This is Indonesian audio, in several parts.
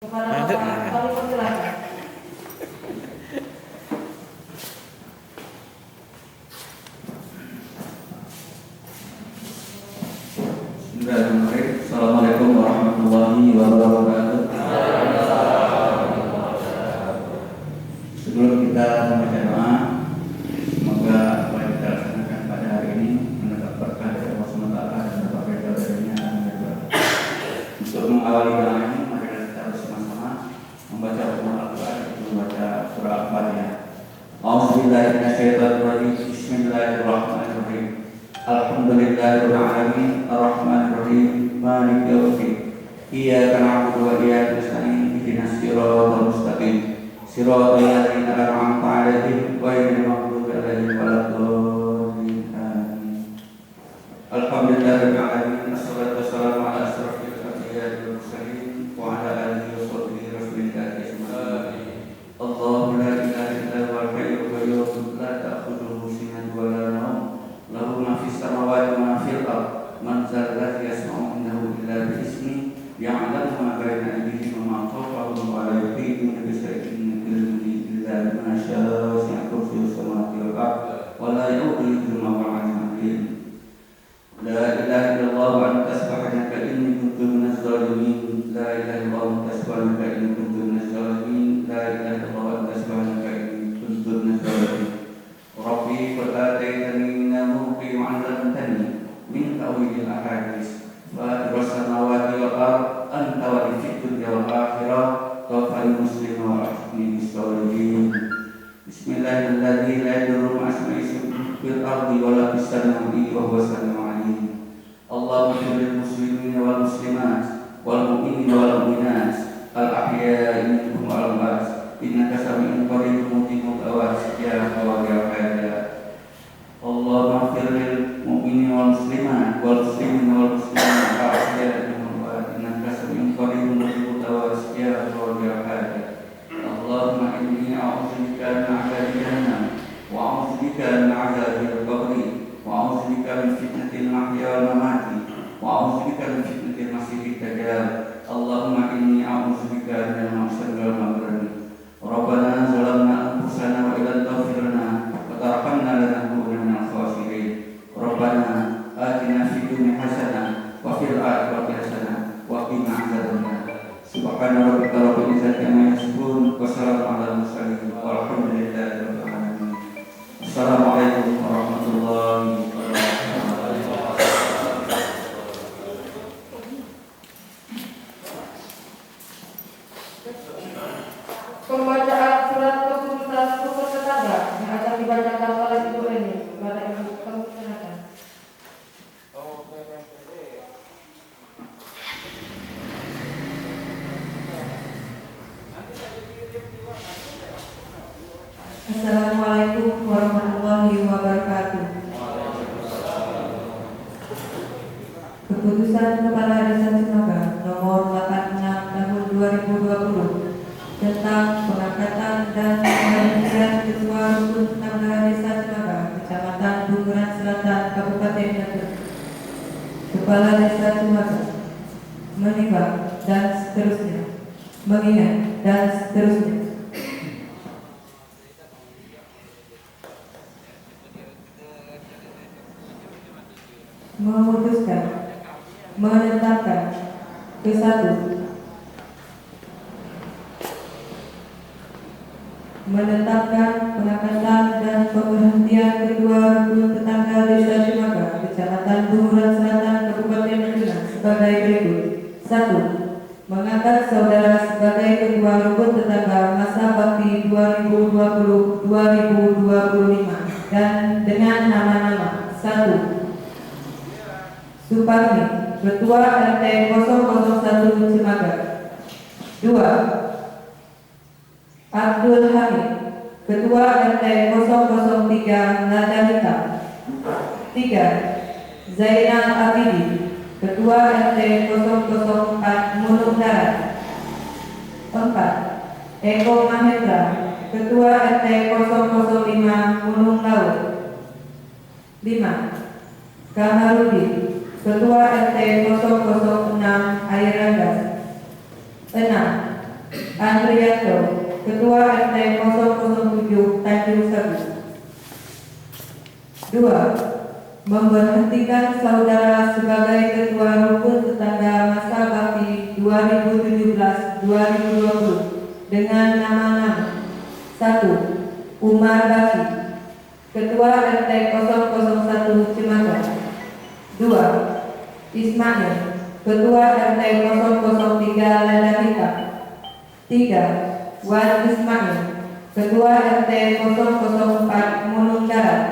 Kepada Bapak, kami persilakan. Bismillahirrahmanirrahim. Assalamualaikum warahmatullahi wabarakatuh. Sebelum kita membaca doa, semoga apa yang kita laksanakan pada hari ini mendapat berkah dari Allah SWT dan berbagai darinya. Untuk mengawali doa ini, mari kita bersama-sama membaca Al-Quran, membaca surah Al-Fatihah. A'udzubillahi minasyaitonirrajim. Bismillahirrahmanirrahim. Alhamdulillahirabbil alamin, arrahmanirrahim, maliki yaumiddin. Iyyaka na'budu wa iyyaka nasta'in. Ihdinas siratal mustaqim. Siratal ladzina an'amta 'alaihim ghairil maghdubi 'alaihim waladdallin. Amin. Alhamdulillahirabbil alamin. Wassalatu wassalamu ala asyrofil anbiya'i wal mursalin wa ala alihi wa sahbihi rasulillah ajma'in. Allahu la ilaha illa huwal hayyul qayyum la ta'khudhuhu sinatun wa la nawm. Lahu ma fis samawati wa ma fil ardh. Man dzal ladzi yasma'u innahu illa bi ismi ya'lamu ma baina aydihim wa ma khalfahum wa la yuhituna bi shay'in min ilmihi illa bima sha'a. Wasi'a kursiyyuhu samawati wal ardh wa la ya'uduhu hifdhuhuma wa 'aliyyul 'azim. La ilaha illallah wa anta subhanaka inni kuntu minaz zalimin. La ilaha illallah wa anta subhanaka inni kuntu minaz zalimin. La ilaha illallah wa anta subhanaka inni kuntu minaz zalimin. Rabbi qad ataitani min al-mulki wa 'allamtani min ta'wilil ahadits. Fatirus samawati wal ardh anta waliyyi fid dunya wal akhirah. Tawaffani musliman wa alhiqni bis sholihin. Bismillahirrahmanirrahim. La yadurru ma'a ismihi fil ardi wa la fis samai wa huwas samiul 'alim. Allahumma ighfir lil muslimin wal muslimat wal mu'minina wal mu'minat al ahya'i minhum wal amwat innaka sami'un qaribun mujibud da'wat ya Allah ya Hayya. Allahumma ighfir lil mu'minina wal muslimat wal muslimina wal muslimat al ahya'i minhum wal amwat innaka sami'un qaribun mujibud da'wat ya Allah ya Hayya. Allahumma inni a'udzubika min 'adzabi jahannam wa a'udzubika min 'adzabil qabri wa a'udzubika min fitnatil mahya wal mamati wa a'udzubika min fitnatil masiihid dajjal. Allahumma inni a'udzubika minal ma'siyati wal maghrib. Rabbana zalamna anfusana wa illam taghfir lana wa tarhamna lanakunanna minal khasirin. Rabbana atina fid dunya hasanah wa fil akhirati hasanah wa qina adzabannar. Subhana rabbika rabbil izzati amma yasifun wa salamun alal mursalin walhamdulillahi rabbil alamin. Assalamualaikum warahmatullahi wabarakatuh. Pembacaan surat keputusan hukum tetangga yang akan dibacakan oleh Ibu Eni. Kepada Ibu, kami persilakan. Assalamualaikum warahmatullahi wabarakatuh. Keputusan Kepala Desa Cimaga nomor 86 tahun 2020 tentang pengangkatan dan pemberhentian Ketua Rukun Tetangga Desa Cimaga, Kecamatan Bunguran Selatan, Kabupaten Jember. Kepala Desa Cimaga menimbang dan seterusnya, mengingat dan seterusnya. Memutuskan, menetapkan ke-1, menetapkan pengangkatan dan pemberhentian Ketua Rukun Tetangga Desa Cimaga, Kecamatan Bunguran Selatan, Kabupaten Jember sebagai berikut. 1. Mengangkat saudara sebagai Ketua Rukun Tetangga masa bakti 2020-2025 dan dengan nama-nama. 1. Suparmi, Ketua RT 001 Cimaga. 2. Abdul Hamid, Ketua RT 003 Lada Hitam. 3. Zainal Abidi, Ketua RT 004 Mulung Darat. 4. Eko Mahendra, Ketua RT 005 Mulung Laut. 5. Kamarudin, Ketua RT 006 Air Rengas. 6. Andrianto, Ketua RT 007 Tanjung Sabu. 2. Memberhentikan saudara sebagai Ketua Rukun Tetangga Masa Bakti 2017-2020 dengan nama-nama: 1. Umar Bakti, Ketua RT 001 Cimaga. 2. Ismail, Ketua RT 003 Lada Hitam. 3. Wan Ismail, Ketua RT 004 Gunung Darat.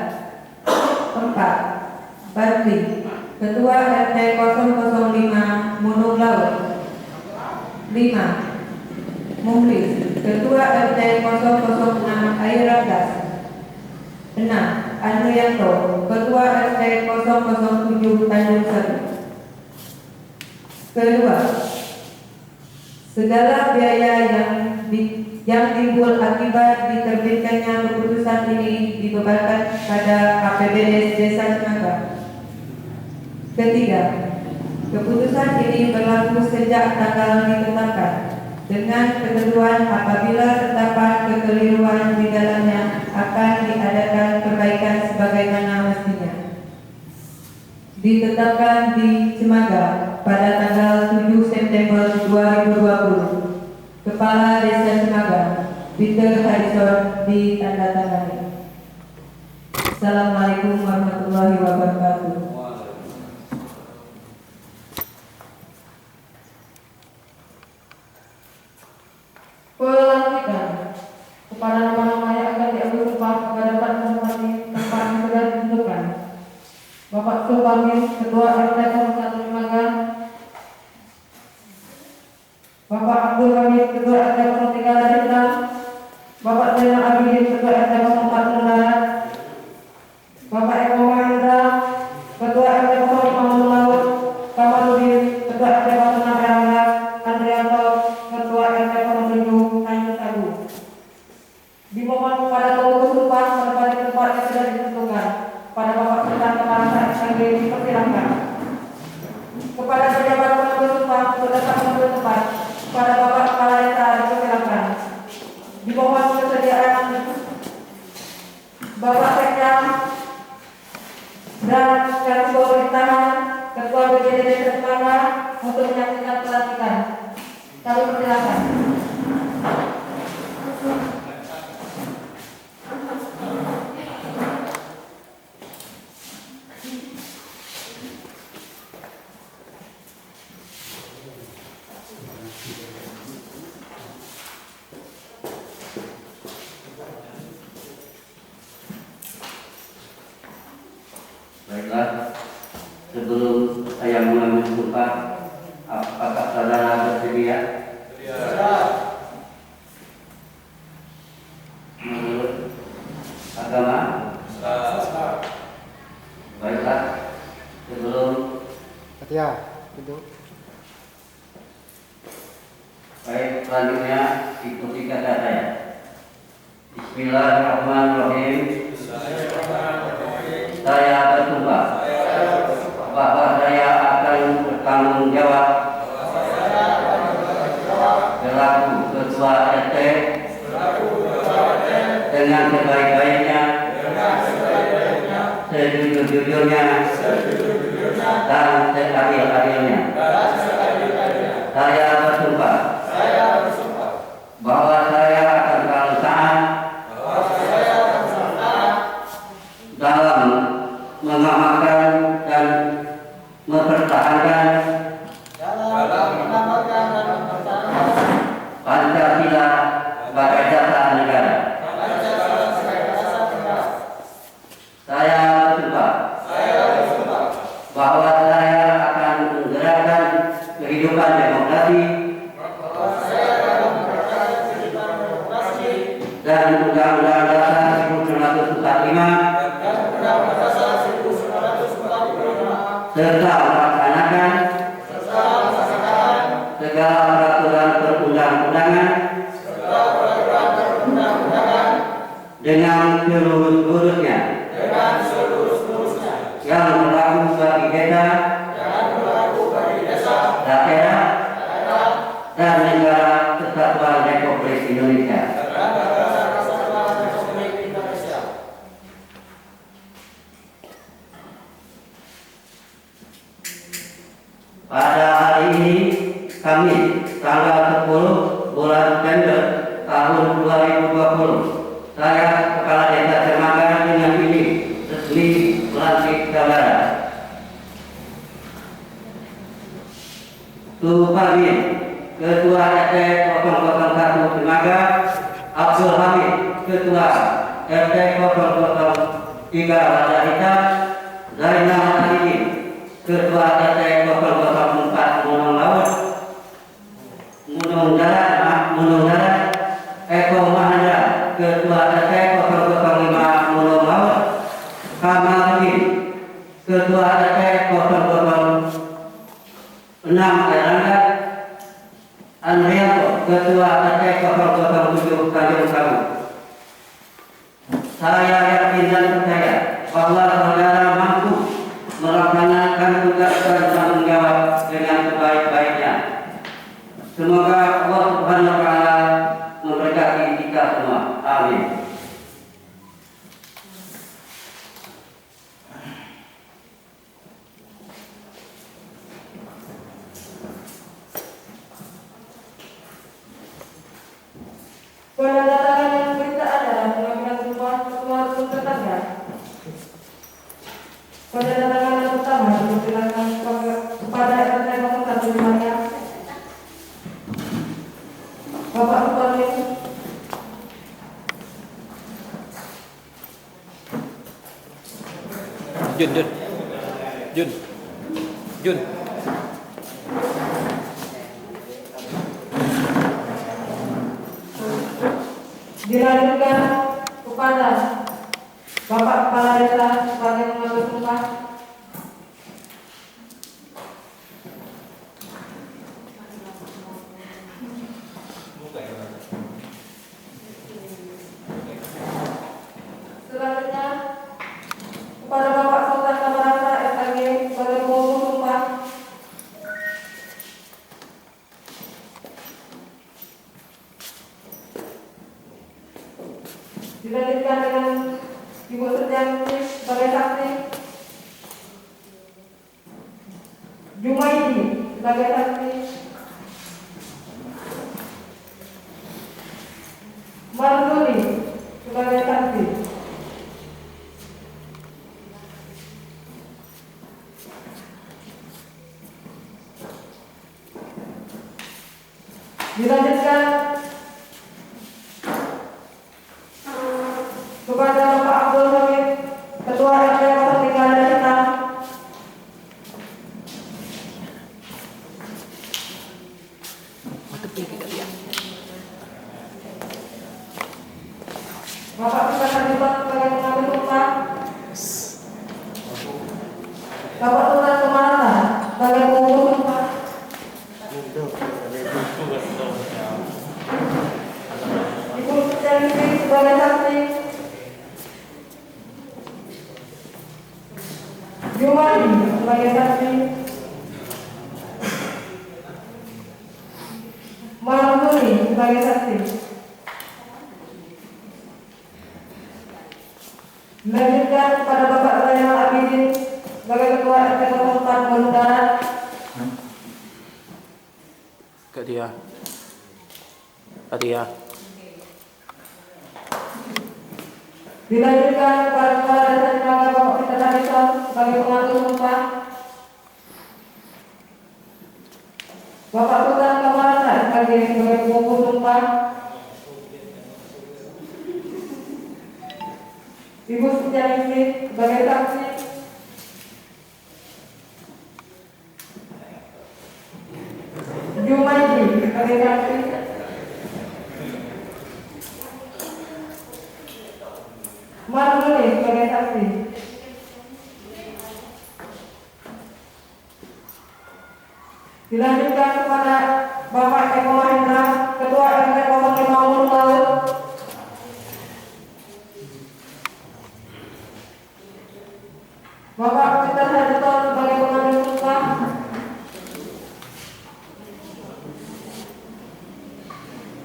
4. Badri, Ketua RT 005 Gunung Laut. 5. Mukhlis, Ketua RT 006 Air Atas. 6. Andrianto, Ketua RT 007 Tanjung Sari. Kedua, segala biaya yang timbul akibat diterbitkannya keputusan ini dibebankan pada APBD Desa Cimaga. Ketiga, keputusan ini berlaku sejak tanggal ditetapkan, dengan ketentuan apabila terdapat kekeliruan di dalamnya akan diadakan perbaikan sebagaimana mestinya. Ditetapkan di Cimaga pada tanggal 7 September 2020. Kepala Desa Cimaga, Peter Harrison, ditandatangani. Assalamualaikum warahmatullahi wabarakatuh. Pelantikan kepada nama-nama yang akan diambil sumpah kepada dapat menempati tempat yang sudah ditentukan. Bapak Sulbami, Ketua RT 01 Cimaga. Bapak Abdul Hamid, Ketua RT 03 Ladita. Bapak Zainal Abidin, Ketua RT 04 Darat. Bapak Eko Mahendra, Ketua RT 05 Laut. Kamaludin, Ketua RT 06 Erangga. Andrianto, Ketua RT 07 Tanjung Sabu. Dimohon kepada pengurus sumpah menempati tempat yang sudah ditentukan. Pada Bapak Sultan Kepala SAG dipersilahkan. Kepada pejabat pengambil sumpah untuk dapat mengambil tempat. Pada Bapak Kepala Desa dipersilahkan. Dimohon kesediaan Bapak Sekda dan Ketua Pemerintahan, Ketua BPD Desa Cimaga untuk menyaksikan pelantikan. Kami persilakan. Baiklah, sebelum saya mengambil sumpah, apakah saudara bersedia? Menurut agama? Baiklah, sebelum baik, selanjutnya ikuti kata saya. Bismillahirrahmanirrahim. Saya bersumpah bahwa saya akan bertanggung jawab selaku Ketua RT dengan sebaik-baiknya, sejujur-jujurnya, dan seadil-adilnya. Saya bersumpah bahwa saya akan selalu taat dalam mengamalkan dan mempertahankan Pancasila sebagai dasar negara. Saya bersumpah bahwa saya akan menggerakkan kehidupan demokrasi dan Undang-Undang Dasar 1945 serta melaksanakan segala peraturan perundang-undangan dengan seluruh-seluruhnya yang berlaku bagi desa, daerah, dan negara kesatuan Raja Hita Zainal Arifin, Ketua RT 004 Gunung Laut, Gunung Darat Eko Mahendra, Ketua RT 005 Gunung Laut, Kamaludin, Ketua RT 006 Erlangga, Andrianto, Ketua RT 007 Tanjung Kabu. Saya yakin dan percaya bahwa saudara mampu melaksanakan tugas dan tanggung jawab dengan sebaik-baiknya. Semoga Allah Subhanahu wa Ta'ala memberkati kita semua. Amin. Penandatangan yang berita adalah pengambilan sumpah ketua rukun tetangga. Penandatangan yang pertama dipersilakan kepada RT 01 Jumanya, Bapak Suparni. Jun. Dilanjutkan kepada Bapak Kepala Desa sebagai pengambil sumpah. Selanjutnya kepada Bapak Sultan Kamarasa SAG sebagai pengambil sumpah. Dilanjutkan dengan Ibu Setianingsih sebagai saksi, Jumaidi sebagai saksi, Marzuli sebagai saksi, dilanjutkan kepada Bapak Abdul Hamid, Ketua RT 03 Raja Hitam. Bapak Kita Kandidat sebagai pengambil sumpah. Bapak Sultan Kemarasa sebagai pengambil sumpah. Ibu Setianingsih sebagai saksi, Jumadi sebagai saksi, Marzuli sebagai saksi. Melanjutkan kepada Bapak Zainal Abidin sebagai Ketua RT 04 Gunung Darat. Kak Tia. Dilanjutkan kepada Kepala Desa Cimaga Bapak Peter Harrison sebagai pengambil sumpah. Bapak Sultan Kamarasa sebagai pengambil sumpah. Ibu Setianingsih sebagai saksi, Jumaidi sebagai saksi, Marzuli sebagai saksi. Dilanjutkan kepada Bapak Eko Mahendra, Ketua RT 05 Gunung Laut. Bapak Peter Harrison sebagai pengambil sumpah.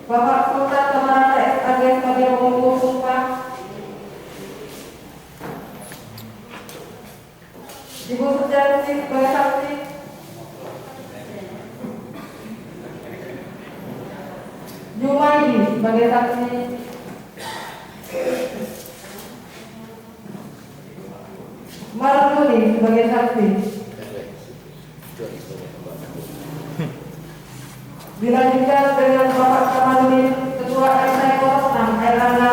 Bapak Sultan Kamarasa SAG sebagai pengambil sumpah. Ibu Setianingsih sebagai saksi, Jumaidi sebagai saksi, Marzuli sebagai saksi. Dilanjutkan dengan Bapak Kamaludin, Ketua RT 06 Erlangga.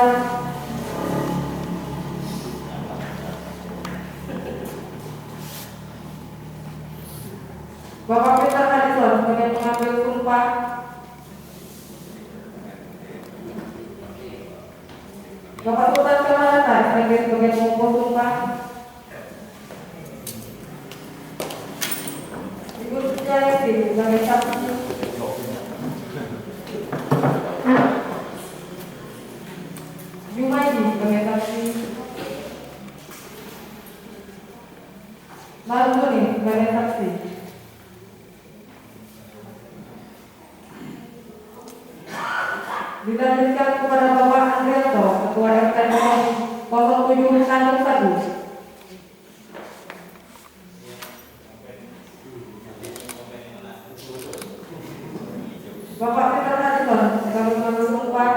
Bapak Sultan Kamarata sebagai pengumpul sumpah. Ibu Sutiawati sebagai saksi. Jumaidi sebagai saksi. Marmuni sebagai saksi. Dilanjutkan kepada Bapak Andrianto, Ketua RT 07 Kandung 1. Bapak Peter Hudson sebagai pengumpul sumpah.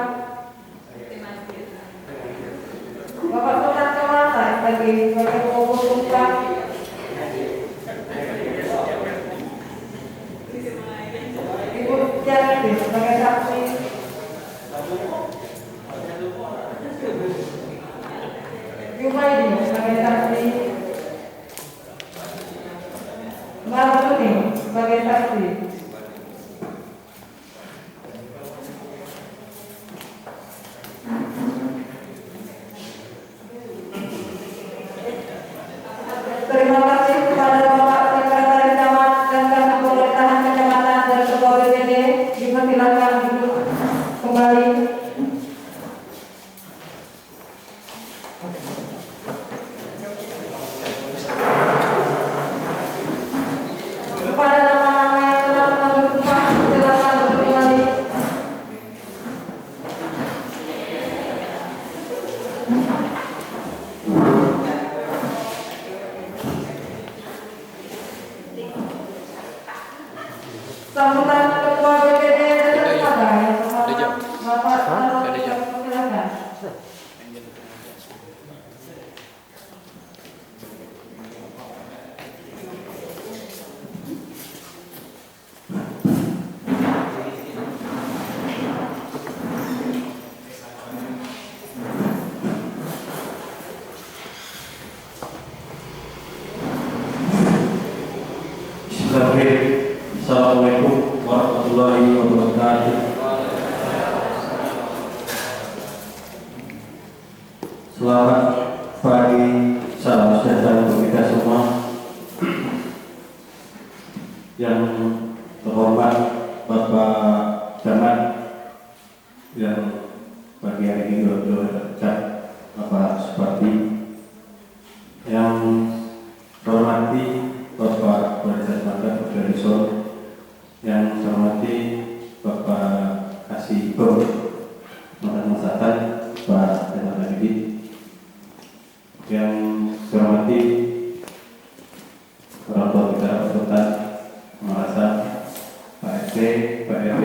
Bapak Sultan Kamarata sebagai pengumpul sumpah. Ibu Sutiawati sebagai saksi. Jumaidi sebagai saksi. Marmuni sebagai saksi. Terima kasih kepada Bapak Sekretaris Camat dan Kasih Pemerintahan Kecamatan dan Ketua BPD. Dipersilakan duduk kembali. Kepada nama-nama yang telah mengambil sumpah, silakan duduk kembali. Sambutan Ketua BPD Desa Cimaga yang terhormat Bapak Saroni, silakan. Assalamualaikum warahmatullahi wabarakatuh. Selamat pagi, salam sejahtera untuk kita semua. Yang terhormat Bapak Camat yang pagi hari ini dua tercap Bapak Supati, yang terhormati Bapak Wajah Mangga Produser, yang saya hormati Bapak Kasih Bro Mantan Masatan Pak Jalan Lagi, yang saya hormati orang tua kita Pak Sultan Merasa, Pak RT, Pak RW,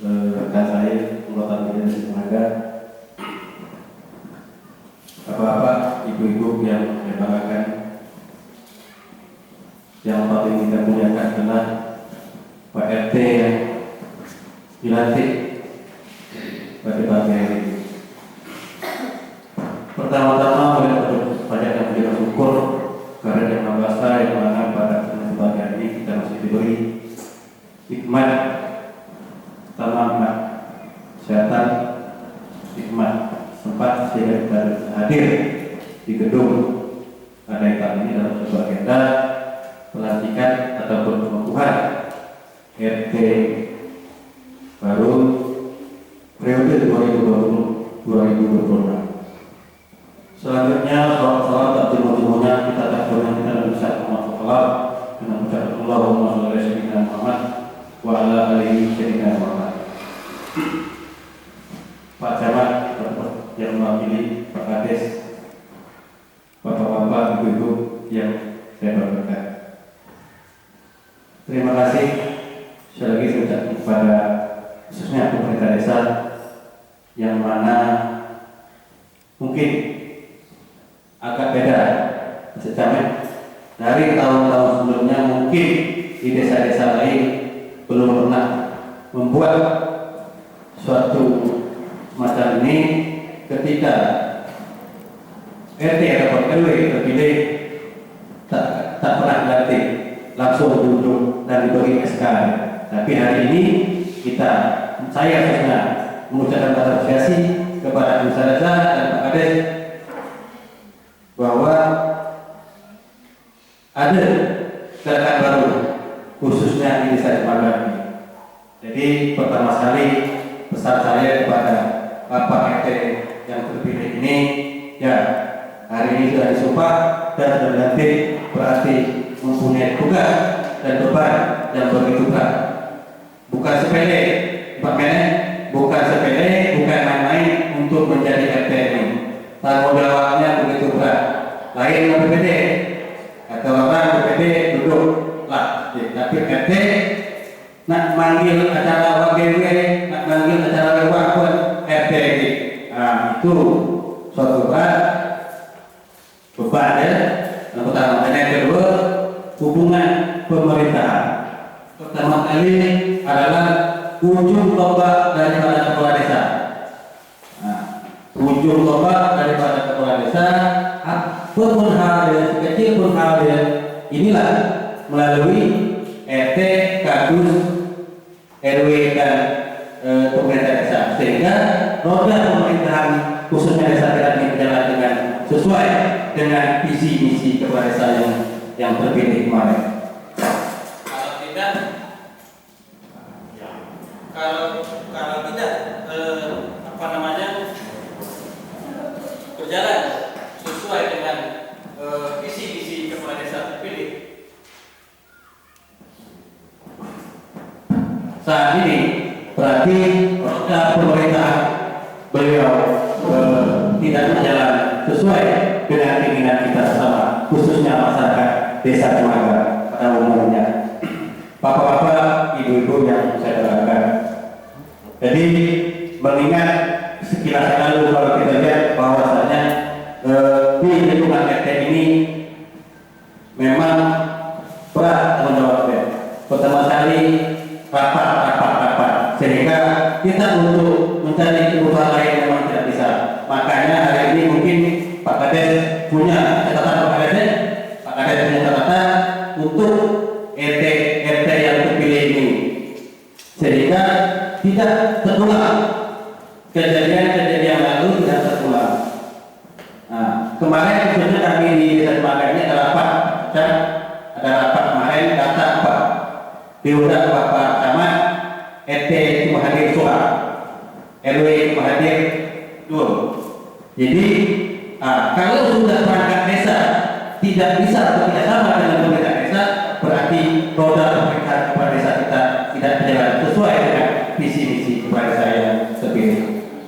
rekan saya anggota Desa Cimaga, bapak-bapak, ibu-ibu yang saya banggakan. Yang paling kita muliakan adalah Pak RT yang dilantik pada pagi hari ini. Pertama-tama banyak yang kita syukur karena yang Maha Esa yang mana pada pagi hari ini kita masih diberi hikmat, pertama hikmat kesehatan, hikmat sempat sehingga kita hadir di gedung pada kali ini dalam sebuah agenda pelantikan ataupun pengukuhan RT baru periode 2020-2026. Selanjutnya salat tak timur-timurnya kita takbirkan kita dan bisa Allah dengan ucapan Allahumma sholli ala sayyidina Muhammad wa ala alihi sayyidina Muhammad. Pak Camat yang mewakili Pak Kades, bapak-bapak, ibu-ibu yang saya banggakan. Terima kasih sekali lagi saya ucapkan kepada khususnya pemerintah desa yang mana mungkin agak beda secara dari tahun-tahun sebelumnya. Mungkin di desa-desa lain belum pernah membuat suatu semacam ini ketika RT atau RW terpilih tak pernah dilantik, langsung duduk dan diberi SK. Tapi hari ini saya khususnya mengucapkan apresiasi kepada Ustaz dan Pak Kades bahwa ada gerakan baru khususnya di desa Cimaga ini. Jadi pertama sekali pesan saya kepada Bapak RT yang terpilih ini, ya hari ini sudah disumpah dan sudah dilantik, berarti mempunyai tugas dan beban yang begitu berat. Bukan sepele, Pak Menek, bukan sepele, bukan main-main untuk menjadi RT ini. Tanggung jawabnya begitu berat. Lain BPD, kata orang BPD duduk lah, tapi RT nak manggil acara WGW, nak manggil acara WWAPun RT ini. Nah, itu suatu beban ya. Yang pertama, dan yang kedua hubungan pemerintahan. Pertama kali adalah ujung tombak daripada kepala desa. Nah, ujung tombak daripada kepala desa, apapun hal yang sekecil pun hal yang inilah melalui RT, Kadus, RW dan pemerintah desa, sehingga roda pemerintahan khususnya desa kita ini berjalan dengan sesuai dengan visi misi kepala desa yang terpilih kemarin. Kalau tidak berjalan sesuai dengan visi misi kepala desa terpilih. Saat ini berarti roda pemerintahan beliau tidak berjalan sesuai dengan keinginan kita bersama, khususnya masyarakat desa Cimaga pada umumnya. Bapak-bapak, ibu-ibu yang saya doakan. Jadi mengingat sekilas lalu kalau kita lihat bahwasanya di lingkungan RT ini memang berat tanggung jawabnya. Pertama kali rapat, sehingga kita untuk mencari kebutuhan lain memang tidak bisa. Makanya hari ini mungkin Pak Kades punya catatan, Pak Kades punya catatan untuk RT yang terpilih ini, sehingga tidak terulang kejadian lalu, tidak terulang. Nah, kemarin khususnya kami di desa Cimaga ini ada rapat, kemarin data Pak diundang Bapak Camat, RT cuma hadir soal, RW cuma hadir dua. Jadi kalau sudah perangkat desa tidak bisa bekerjasama dengan pemerintah desa, berarti roda pemerintahan kepala desa kita tidak berjalan sesuai dengan visi misi kepala desa yang terpilih.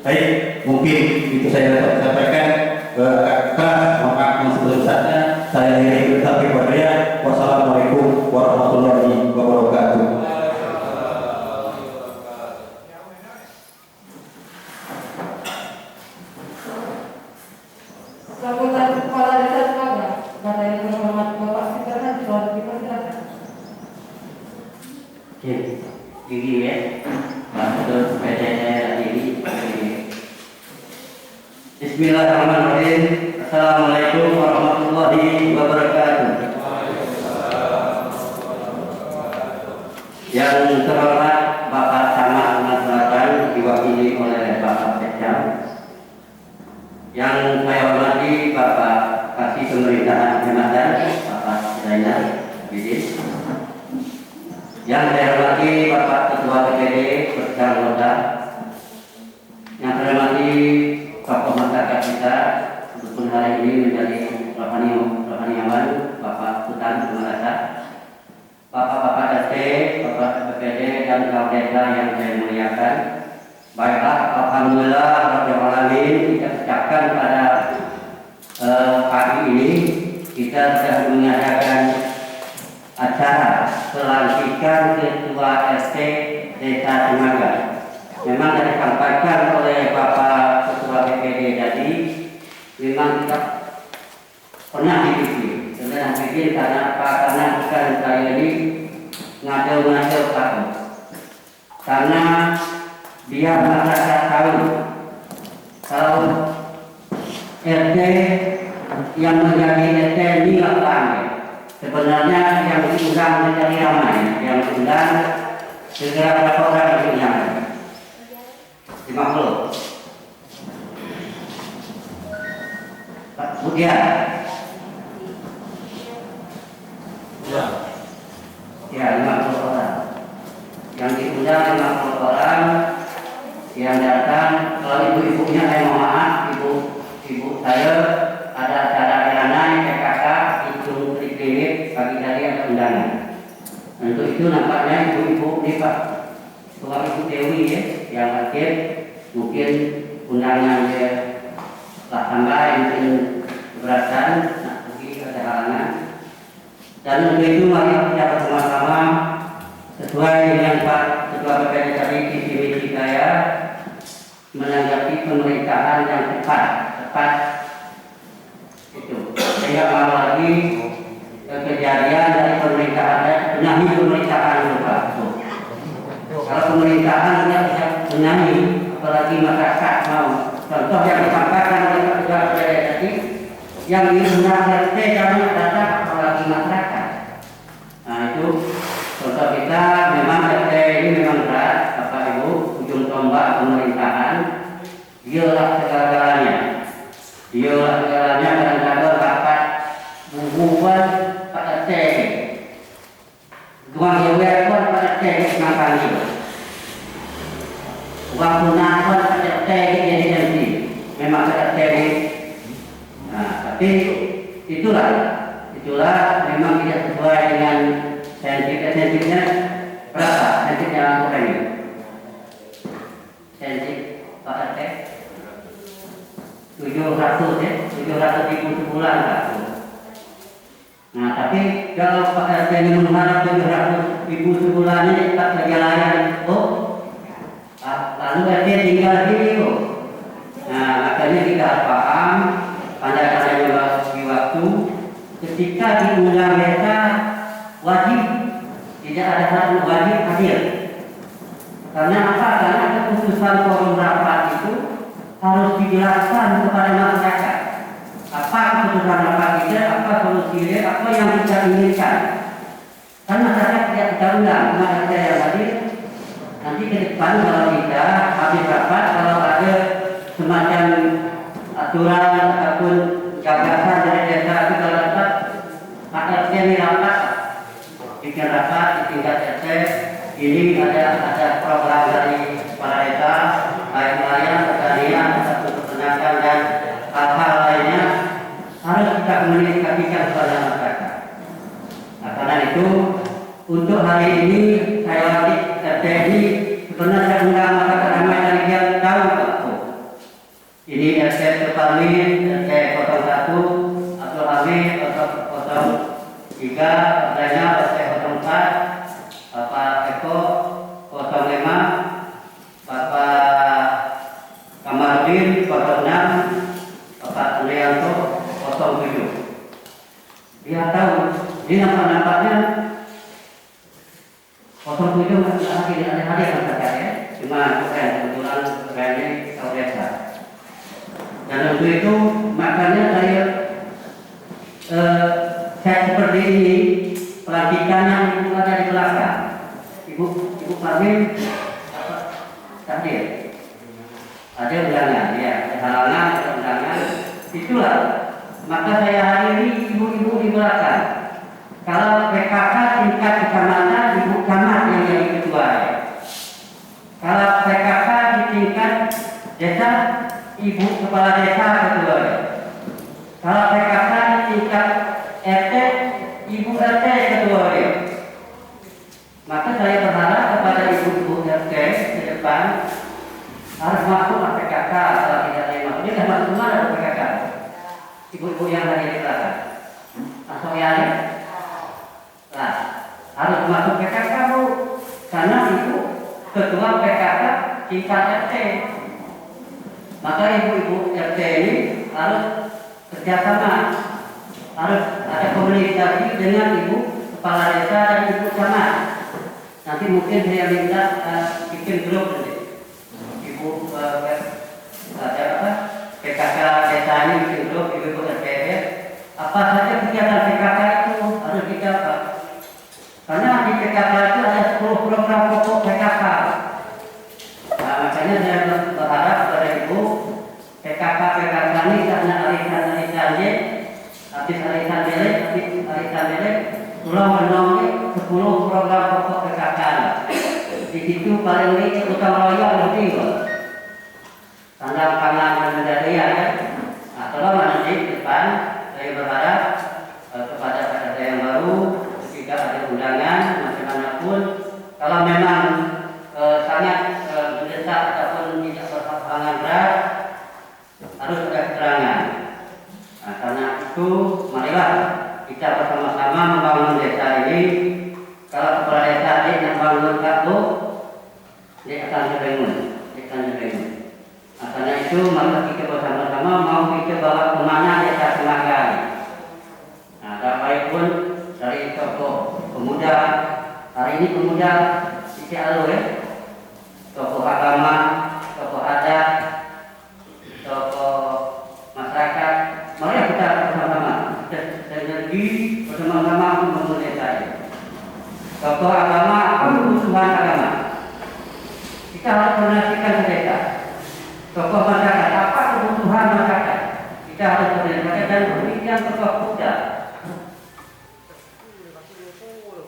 Baik, mungkin itu saya dapat sampaikan. Maka sebesar-besarnya saya ingin berterima kasih. Wassalamualaikum warahmatullahi wabarakatuh. Sambutan kepala desa Cimaga, kepada yang terhormat Bapak Peter Hanson, dipersilakan. Tinggi ya, maksud PDN ini. Bismillahirrahmanirrahim. Assalamualaikum warahmatullahi wabarakatuh. Yang terhormat Bapak Camat Sumatera Selatan diwakili oleh Bapak Sekjam. Yang saya hormati Bapak Kasih Pemerintahan Kecamatan Bapak Zainal Bidis. Yang saya hormati Bapak Ketua DPD bersama anggota. Yang saya hormati tokoh masyarakat kita, walaupun hari ini menjadi rohaniawan, Bapak Sultan Sumatera, Bapak-bapak RT, Bapak BPD dan kaum desa yang saya muliakan. Baiklah, alhamdulillah rabbil alamin, kita ucapkan pada pagi ini kita sudah mengadakan acara pelantikan Ketua RT Desa Cimaga. Memang yang disampaikan oleh Bapak Ketua BPD tadi, memang kita pernah dipikir karena apa? Karena bukan saya ini ngajau-ngajau takut. Karena dia merasa tahu kalau RT yang menjadi RT ini apa? Sebenarnya yang diundang menjadi ramai, yang diundang segera berapa orang yang diundang. 50. Kemudian, Ya. ya 50 orang. Yang diundang 50 orang, yang datang. Kalau ibu-ibunya saya mohon maaf, ibu saya ada acara Renai PKK itu di klinik pagi tadi ada undangan. Untuk itu nampaknya ibu-ibu ini Pak, Tuan Ibu Dewi ya, yang hadir mungkin undangan dia tak tambah mungkin keberatan, nah mungkin ada halangan. Dan untuk itu mari kita bersama-sama sesuai dengan Pak Ketua BPD tadi visi misi saya menanggapi pemerintahan yang tepat itu. Sehingga malam lagi kejadian dari pemerintahan, benahi pemerintahan itu Pak. Kalau pemerintahan tidak bisa benahi, apalagi masyarakat mau. Contoh yang disampaikan oleh Pak Ketua BPD tadi, yang diundang RT kami datang apalagi masyarakat. Nah itu contoh kita memang RT ini memang berat, Bapak Ibu, ujung tombak pemerintahan, dialah segala-galanya. Dialah segalanya kadang-kadang dapat bubuan Pak RT. Uang jawab pun Pak RT makan juga. Uang punah pun Pak RT jadi nanti. Memang Pak RT ini. Nah, tapi itulah memang tidak sesuai dengan sensitifnya berapa sensitif yang kurang ini. Sensitif Pak RT 700 ya, 700.000 sebulan Pak. Nah, tapi kalau Pak RT ini mengharap 700.000 sebulan ini tak perjalanan, lalu RT tinggal di sini Nah, makanya kita paham pada waktu ketika diundang desa wajib, tidak ada satu wajib hadir. Karena apa? Karena keputusan forum rapat itu harus dijelaskan kepada masyarakat. Apa keputusan rapat itu, apa solusinya, apa yang kita inginkan. Karena masyarakat tidak kita undang, cuma saya yang hadir. Nanti ke depan kalau kita habis rapat, kalau ada semacam aturan ataupun gagasan dari desa itu kalau dapat Pak RT ini rapat, bikin rapat di tingkat RT. Ini ada program dari kepala desa, baik nelayan, pertanian, atau peternakan dan hal-hal lainnya harus kita komunikasikan kepada masyarakat. Nah, karena itu untuk hari ini saya wajib RT ini sebenarnya saya undang masyarakat ramai dari yang tahu Pak. Ini RT Terpalin, RT 01, Abdul Hamid 03, adanya RT 04, Bapak Eko 05, Bapak Kamarudin 06, Bapak Sulianto 07. Dia tahu, ini nampak-nampaknya 07 masih ada hadir masyarakat ya, cuma kebetulan ini tahu desa. Dan untuk itu makanya saya seperti ini pelantikannya ibu ada di belakang. Ibu Parmin hadir. Ada undangan, ya, ada halangan, ada undangan. Itulah. Maka saya hadiri ibu-ibu di belakang. Kalau PKK tingkat kecamatan, ibu camat yang jadi ketua. Kalau PKK di tingkat desa, ibu kepala desa ketua. Kalau PKK di tingkat RT, ibu RT ketua. Maka saya berharap kepada ibu-ibu RT ke depan harus masuk PKK kalau tidak ada yang masuk. Dia sudah masuk kemana PKK? Ibu-ibu yang hadir di belakang. Masuk ya? Nah, harus masuk PKK Bu, karena ibu ketua PKK tingkat RT. Maka ibu-ibu RT ini harus kerjasama, harus ada komunikasi dengan ibu kepala desa dan ibu camat. Nanti mungkin saya minta bikin grup nanti. Ibu ada apa? PKK desa ini bikin grup, ibu RT. Apa saja kegiatan PKK itu harus dicatat. Karena di PKK itu ada 10 program pokok PKK. Nah, makanya saya berharap kepada ibu PKK ini karena arisan-arisannya tadi habis arisan belek pulau menongi 10 program pokok PKK. Di situ paling ini utama royong lebih tanda pangan dan menjadian ya. Nah, kalau nanti di depan saya berharap kepada PKK yang baru jika ada undangan macam-manapun kalau memang sangat mendesak ataupun tidak berhalangan berat harus ada keterangan. Nah, karena itu marilah kita bersama-sama membangun desa ini. Kalau kepala desa ini yang bangun satu, dia akan dibangun. Nah, karena itu maka kita bersama-sama mau kita bawa kemana desa Semaga. Nah, baikpun dari tokoh pemuda, hari ini pemuda di alur ya, tokoh agama, tokoh adat, tokoh masyarakat, mari kita bersama-sama energi bersama-sama untuk membangun desa ini. Tokoh agama, apa kebutuhan agama? Kita harus menasihatkan ke desa. Tokoh masyarakat, apa kebutuhan masyarakat? Kita harus menasihatkan dan berikan tokoh pemuda.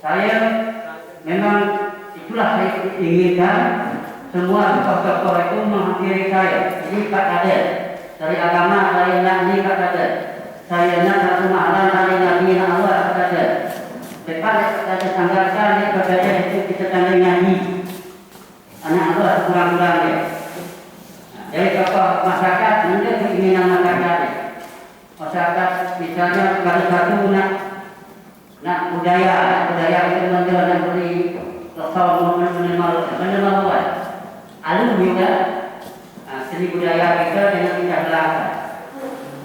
Saya memang itulah saya inginkan semua tokoh-tokoh itu menghampiri saya. Ini Pak Kader dari agama, dari Nabi Pak Kader. Saya nak satu malam dari Nabi Allah Pak Kader. Depan kita tanggalkan kepada itu kita tanggal nyanyi. Anak Allah kurang-kurang dia. Dari tokoh masyarakat menjadi keinginan masyarakat. Masyarakat misalnya kalau satu nak budaya itu menjual beli lokal menerima luar. Alun juga seni budaya kita dengan tidak belakang.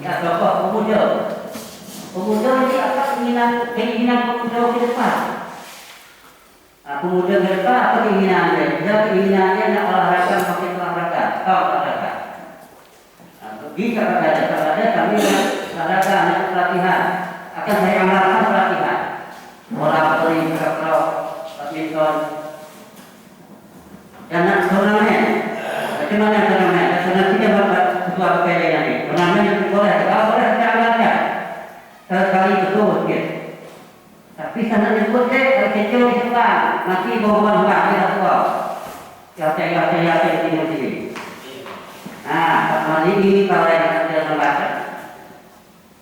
Ya tokoh pemuda ini apa keinginan pemuda ke depan? Pemuda ke depan apa keinginannya? Keinginannya nak olahraga makin olahraga, tahu olahraga. Pergi kepada kami olahraga anak pelatihan akan saya amalkan pelatihan. Bola voli, sepak badminton, dan nak turnamen. Bagaimana turnamen? Turnamen tidak dapat ketua PPD nanti. Turnamen itu boleh, kalau boleh kita amalkan. Sekali betul sikit. Tapi sana nyebut kalau kecil di sebelah, masih bawa enggak dia tua. Ya sini. Nah, kali ini kalau yang ada lembaga,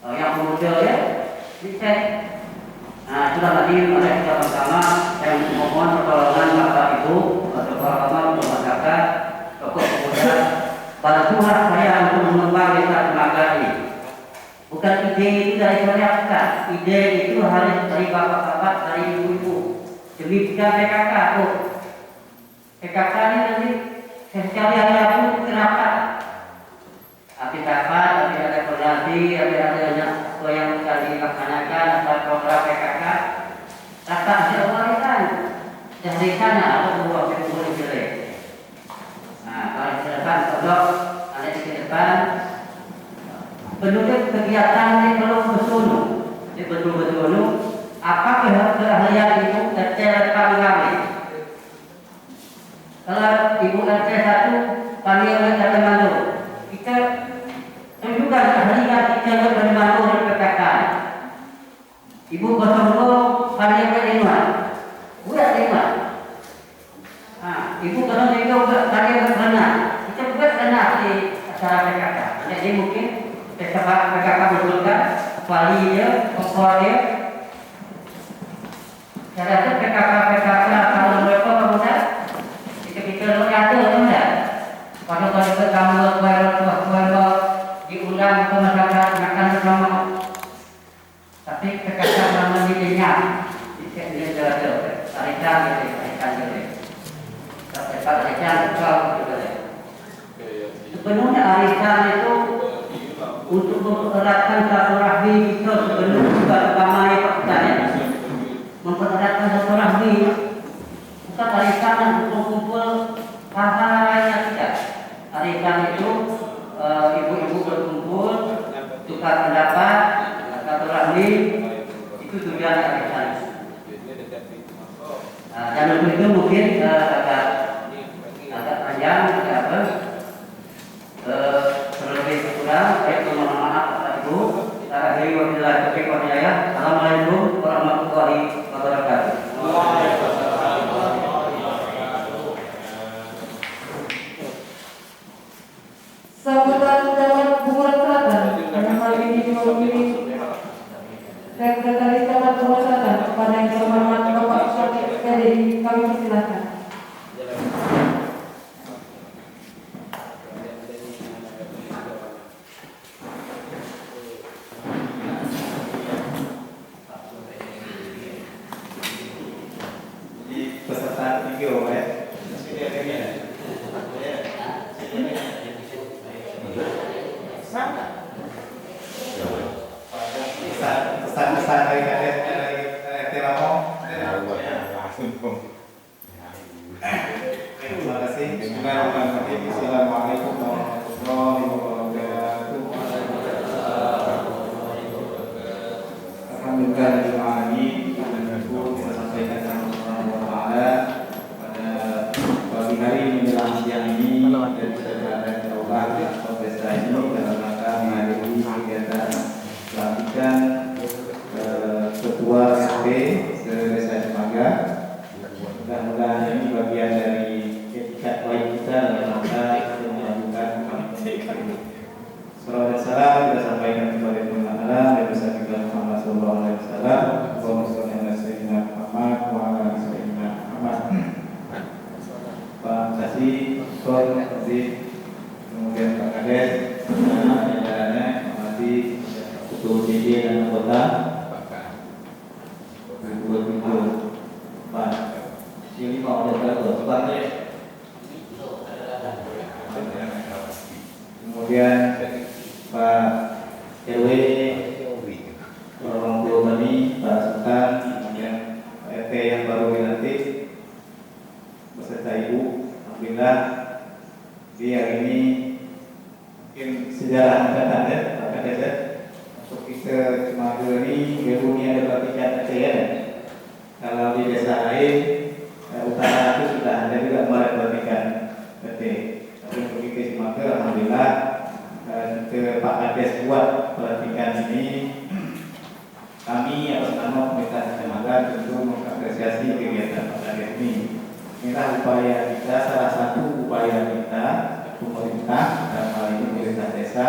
yang pemuda ya, bisa. Nah, sudah tadi oleh kita bersama yang mohon pertolongan Bapak Ibu, tokoh agama, tokoh masyarakat, tokoh pemuda, bantulah saya untuk mengembang desa Semaga ini. Bukan ide itu dari saya bukan, ide itu harus dari bapak-bapak, dari ibu-ibu. Demikian PKK, PKK ini nanti sekali aku kenapa? Tapi dapat, tapi ada koordinasi, ada yang bisa dilaksanakan atau program PKK. Rata diawalikan dari sana atau buat boleh jelek. Nah, kalau di depan pondok, ada di depan penduduk kegiatan ini perlu bersunu. Ini betul-betul apa keahlian ibu RT Panggali. Kalau ibu RT 1 panggil datang malu, kita tunjukkan keahlian kita bermandu di PKK. Ibu 02 panggil ke Inuan, buat Inuan. Ibu 03 panggil ke Renang, kita buat Renang di acara PKK. Jadi mungkin PKK betulkan wali dia, pokok dia. Saya rasa PKK kalau mereka pemuda, kita ada enggak? Pada kamu keluar diundang ke masyarakat makan bersama. Tapi PKK nama dirinya, dia ada tarikan gitu. Tarikan kau juga. Sebenarnya arisan itu untuk mempereratkan silaturahmi kita sebenarnya juga utama ya Pak Ustaz. Mempereratkan silaturahmi bukan arisan dan kumpul pahalanya tidak. Arisan itu ibu-ibu berkumpul tukar pendapat, silaturahmi itu tujuan arisan. Dan untuk itu mungkin agak panjang, agak apa? Terlebih kurang, saya mohon maaf Bapak Ibu. Kita wabillahi taufiq wal hidayah. Assalamualaikum warahmatullahi wabarakatuh. Sambutan Camat Bunguran Selatan dalam hal ini diwakili Sekretaris Camat Bunguran Selatan kepada yang terhormat Bapak Syafiq PDI, kami persilakan. Peserta video ya. Pesan-pesan dari kades dari Telamo. Terima kasih. Bismillahirrahmanirrahim. Assalamualaikum warahmatullahi wabarakatuh. Alhamdulillah kita sampaikan pada pagi hari menjelang siang ini dan saudara terhormat atau pesta ini dalam rangka menghadiri kegiatan pelantikan ketua RT se-Desa Cimaga. Mudah-mudahan ini bagian dari etikat baik kita dalam rangka melakukan salawat dan salam kita sampaikan kepada Tuhan Allah dan besar kita Muhammad sallallahu alaihi wasallam. Allahumma shalli ala sayyidina Muhammad wa ala ali sayyidina Muhammad. Pak Kasih, Kon, Aziz, kemudian Pak Kades, jajarannya, Mati, Ketua CD dan anggota, Pak, ini mau ada berapa? Kemudian Pak RW, orang tua kami, Pak Sultan, kemudian Pak RT yang baru dilantik beserta Ibu. Alhamdulillah di hari ini mungkin sejarah angkatan ya, Pak Kades. Untuk kita Cimaga ini baru ini ada pelatihan ACN. Kalau di desa lain utara itu sudah ada juga kemarin pelatihan PT. Tapi untuk kita Cimaga, alhamdulillah ke Pak Kades buat pelatihan ini. Kami atas nama pemerintah Cimaga tentu mengapresiasi kegiatan Pak Kades ini. Inilah upaya kita, salah satu upaya kita pemerintah dalam hal ini pemerintah desa,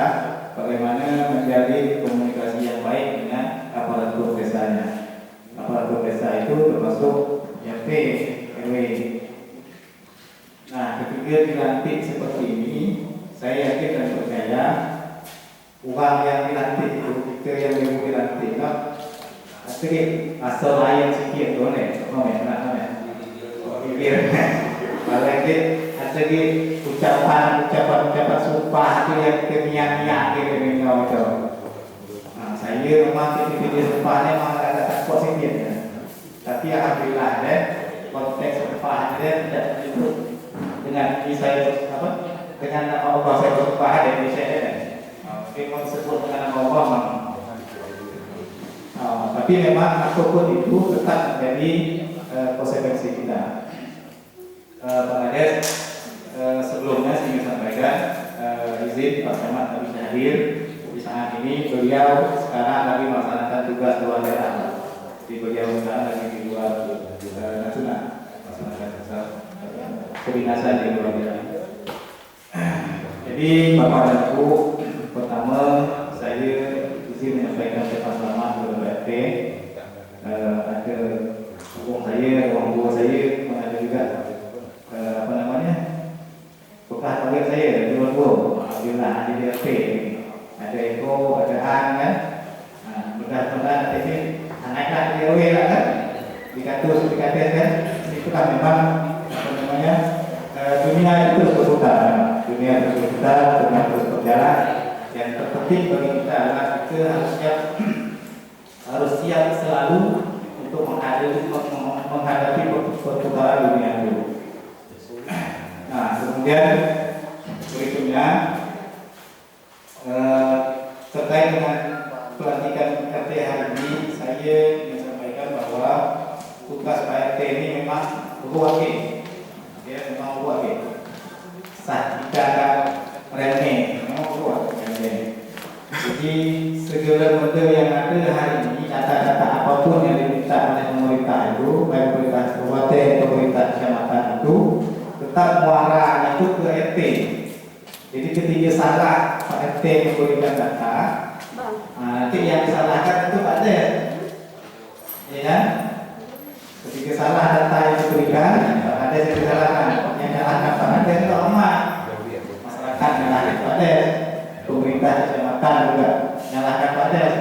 bagaimana menjadi komunikasi yang baik dengan aparatur desanya. Aparatur desa itu termasuk RT, RW. Nah, ketika dilantik seperti ini, saya yakin dan percaya uang yang dilantik itu, kita yang baru dilantik, sedikit asal lain sedikit tuh nih, Apalagi ada di ucapan sumpah itu yang kemian-mian gitu itu. Nah, saya memang video sumpahnya memang agak positif ya. Tapi alhamdulillah konteks sumpahnya tidak itu dengan saya dengan nama Allah saya bersumpah dan saya mungkin mau disebut dengan nama Allah tapi memang apapun itu tetap menjadi konsekuensi kita. Pak Kades, sebelumnya saya ingin sampaikan izin Pak Camat tadi hadir di saat ini. Beliau sekarang lagi melaksanakan tugas luar daerah. Jadi beliau sekarang lagi di luar nasional, melaksanakan kedinasan di luar daerah. Jadi Bapak dan Ibu, pertama saya izin menyampaikan ucapan selamat kepada RT. Ada hubung saya, orang tua saya, ada juga bekas karir saya di luar gua. Alhamdulillah ada di RT, ada Eko, ada Han kan. Mudah-mudahan nanti ini naiklah di RW lah kan, di Kades kan. Itu kan memang dunia itu terus berputar, dunia terus berjalan. Yang terpenting bagi kita adalah kita harus siap selalu untuk menghadapi perputaran dunia itu. Nah, kemudian berikutnya terkait dengan pelantikan RT hari ini, saya ingin sampaikan bahwa tugas Pak RT ini memang luar biasa, ya memang luar biasa. Tidak ada remeh, memang luar biasa. Jadi segala benda yang ada hari ini, data-data apapun yang diminta oleh pemerintah itu, baik pemerintah kabupaten, pemerintah kecamatan itu, tetap muaranya itu ke RT. Jadi ketika salah Pak RT memberikan data, nanti yang disalahkan itu Pak Des, ya kan? Ketika salah data yang diberikan, Pak Des yang disalahkan, yang disalahkan Pak Des itu amat. Masyarakat menyalahkan Pak Des, pemerintah kecamatan juga menyalahkan Pak Des.